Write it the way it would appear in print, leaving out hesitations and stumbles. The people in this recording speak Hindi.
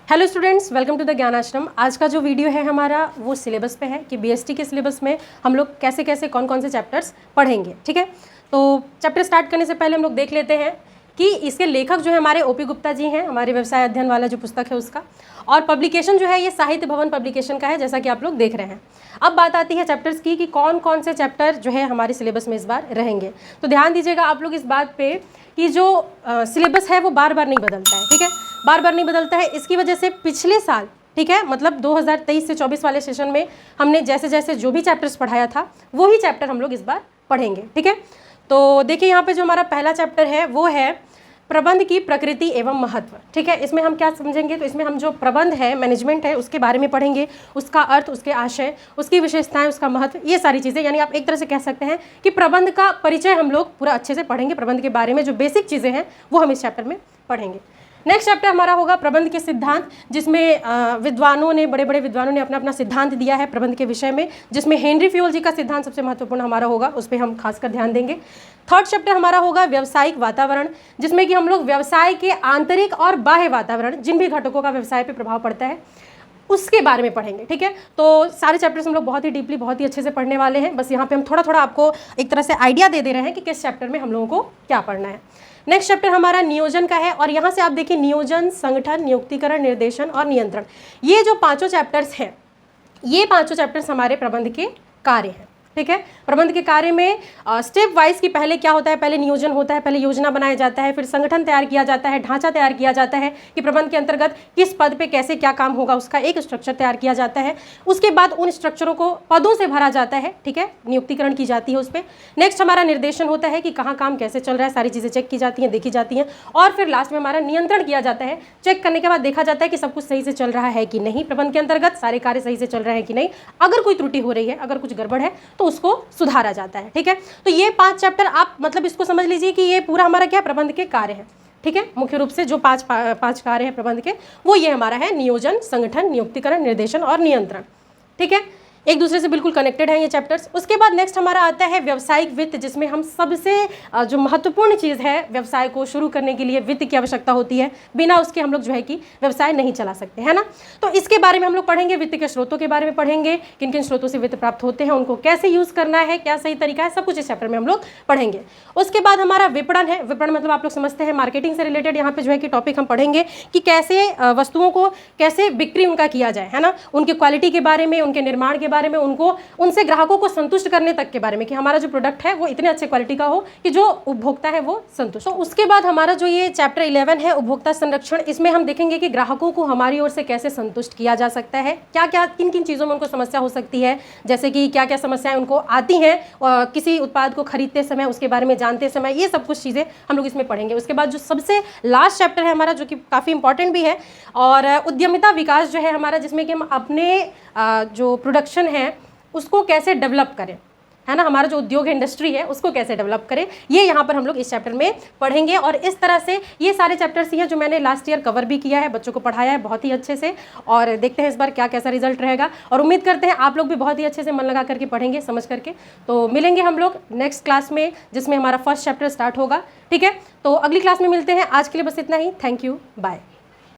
Hello students, welcome to the Gyan Ashram. आज का जो वीडियो है हमारा वो सिलेबस पे है कि बीएसटी के सिलेबस में हम लोग कैसे कैसे कौन कौन से चैप्टर्स पढ़ेंगे। ठीक है, तो चैप्टर स्टार्ट करने से पहले हम लोग देख लेते हैं कि इसके लेखक जो है हमारे ओपी गुप्ता जी हैं, हमारे व्यवसाय अध्ययन वाला जो पुस्तक है उसका, और पब्लिकेशन जो है ये साहित्य भवन पब्लिकेशन का है, जैसा कि आप लोग देख रहे हैं। अब बात आती है चैप्टर्स की कि कौन कौन से चैप्टर जो है हमारे सिलेबस में इस बार रहेंगे। तो ध्यान दीजिएगा आप लोग इस बात पे कि जो सिलेबस है वो बार बार नहीं बदलता है। ठीक है, बार बार नहीं बदलता है। इसकी वजह से पिछले साल, ठीक है, मतलब 2023 से 24 वाले सेशन में हमने जैसे जैसे जो भी चैप्टर्स पढ़ाया था वही चैप्टर हम लोग इस बार पढ़ेंगे। ठीक है, तो देखिए यहाँ पे जो हमारा पहला चैप्टर है वो है प्रबंध की प्रकृति एवं महत्व। ठीक है, इसमें हम क्या समझेंगे, तो इसमें हम जो प्रबंध है, मैनेजमेंट है, उसके बारे में पढ़ेंगे, उसका अर्थ, उसके आशय, उसकी विशेषताएं, उसका महत्व, ये सारी चीज़ें। यानी आप एक तरह से कह सकते हैं कि प्रबंध का परिचय हम लोग पूरा अच्छे से पढ़ेंगे। प्रबंध के बारे में जो बेसिक चीज़ें हैं वो हम इस चैप्टर में पढ़ेंगे। नेक्स्ट चैप्टर हमारा होगा प्रबंध के सिद्धांत, जिसमें विद्वानों ने, बड़े बड़े विद्वानों ने अपना अपना सिद्धांत दिया है प्रबंध के विषय में, जिसमें हेनरी फ्यूल जी का सिद्धांत सबसे महत्वपूर्ण हमारा होगा, उस पर हम खासकर ध्यान देंगे। थर्ड चैप्टर हमारा होगा व्यावसायिक वातावरण, जिसमें कि हम लोग व्यवसाय के आंतरिक और बाह्य वातावरण, जिन भी घटकों का व्यवसाय पर प्रभाव पड़ता है उसके बारे में पढ़ेंगे। ठीक है, तो सारे चैप्टर्स हम लोग बहुत ही डीपली, बहुत ही अच्छे से पढ़ने वाले हैं। बस यहाँ पे हम थोड़ा थोड़ा आपको एक तरह से आइडिया दे रहे हैं कि किस चैप्टर में हम लोगों को क्या पढ़ना है। नेक्स्ट चैप्टर हमारा नियोजन का है, और यहाँ से आप देखिए नियोजन, संगठन, नियुक्तिकरण, निर्देशन और नियंत्रण, ये जो पांचों चैप्टर्स हैं, ये पांचों चैप्टर्स हमारे प्रबंध के कार्य हैं। ठीक है, प्रबंध के कार्य में स्टेप वाइज कि पहले क्या होता है, पहले नियोजन होता है, पहले योजना बनाया जाता है, फिर संगठन तैयार किया जाता है, ढांचा तैयार किया जाता है कि प्रबंध के अंतर्गत किस पद पे कैसे क्या काम होगा, उसका एक स्ट्रक्चर तैयार किया जाता है। उसके बाद उन स्ट्रक्चरों को पदों से भरा जाता है। ठीक है, नियुक्तिकरण की जाती है उस पर। नेक्स्ट हमारा निर्देशन होता है कि कहाँ काम कैसे चल रहा है, सारी चीज़ें चेक की जाती हैं, देखी जाती हैं, और फिर लास्ट में हमारा नियंत्रण किया जाता है। चेक करने के बाद देखा जाता है कि सब कुछ सही से चल रहा है कि नहीं, प्रबंध के अंतर्गत सारे कार्य सही से चल रहे हैं कि नहीं, अगर कोई त्रुटि हो रही है, अगर कुछ गड़बड़ है तो उसको सुधारा जाता है। ठीक है, तो ये 5 चैप्टर आप मतलब इसको समझ लीजिए कि ये पूरा हमारा क्या प्रबंध के कार्य है। ठीक है, मुख्य रूप से जो पांच कार्य हैं प्रबंध के, वो ये हमारा है नियोजन, संगठन, नियुक्तिकरण, निर्देशन और नियंत्रण। ठीक है, एक दूसरे से बिल्कुल कनेक्टेड हैं ये चैप्टर्स। उसके बाद नेक्स्ट हमारा आता है व्यावसायिक वित्त, जिसमें हम सबसे जो महत्वपूर्ण चीज़ है, व्यवसाय को शुरू करने के लिए वित्त की आवश्यकता होती है, बिना उसके हम लोग जो है कि व्यवसाय नहीं चला सकते, है ना। तो इसके बारे में हम लोग पढ़ेंगे, वित्त के स्रोतों के बारे में पढ़ेंगे, किन किन स्रोतों से वित्त प्राप्त होते हैं, उनको कैसे यूज़ करना है, क्या सही तरीका है, सब कुछ इस चैप्टर में हम लोग पढ़ेंगे। उसके बाद हमारा विपणन है। विपणन मतलब आप लोग समझते हैं मार्केटिंग से रिलेटेड यहाँ पे जो है कि टॉपिक हम पढ़ेंगे कि कैसे वस्तुओं को कैसे बिक्री उनका किया जाए, है ना, उनकी क्वालिटी के बारे में, उनके निर्माण के बारे में, उनको उनसे ग्राहकों को संतुष्ट करने तक के बारे में कि हमारा जो प्रोडक्ट है वो इतने अच्छे क्वालिटी का हो कि जो उपभोक्ता है वो संतुष्ट हो। उसके बाद हमारा जो ये चैप्टर 11 है उपभोक्ता संरक्षण, इसमें हम देखेंगे कि ग्राहकों को हमारी ओर से कैसे संतुष्ट किया जा सकता है, क्या क्या किन किन चीज़ों में उनको समस्या हो सकती है, जैसे कि क्या क्या समस्याएं उनको आती हैं किसी उत्पाद को खरीदते समय, उसके बारे में जानते समय, ये सब कुछ चीज़ें हम लोग इसमें पढ़ेंगे। उसके बाद जो सबसे लास्ट चैप्टर है हमारा, जो कि काफ़ी इंपॉर्टेंट भी है, और उद्यमिता विकास जो है हमारा, जिसमें कि हम अपने जो प्रोडक्शन है उसको कैसे डेवलप करें, है ना, हमारा जो उद्योग है, इंडस्ट्री है, उसको कैसे डेवलप करें, ये यहाँ पर हम लोग इस चैप्टर में पढ़ेंगे। और इस तरह से ये सारे चैप्टर्स ही हैं जो मैंने लास्ट ईयर कवर भी किया है, बच्चों को पढ़ाया है बहुत ही अच्छे से, और देखते हैं इस बार क्या कैसा रिजल्ट रहेगा, और उम्मीद करते हैं आप लोग भी बहुत ही अच्छे से मन लगा करके पढ़ेंगे, समझ करके। तो मिलेंगे हम लोग नेक्स्ट क्लास में, जिसमें हमारा फर्स्ट चैप्टर स्टार्ट होगा। ठीक है, तो अगली क्लास में मिलते हैं। आज के लिए बस इतना ही। Thank you, bye.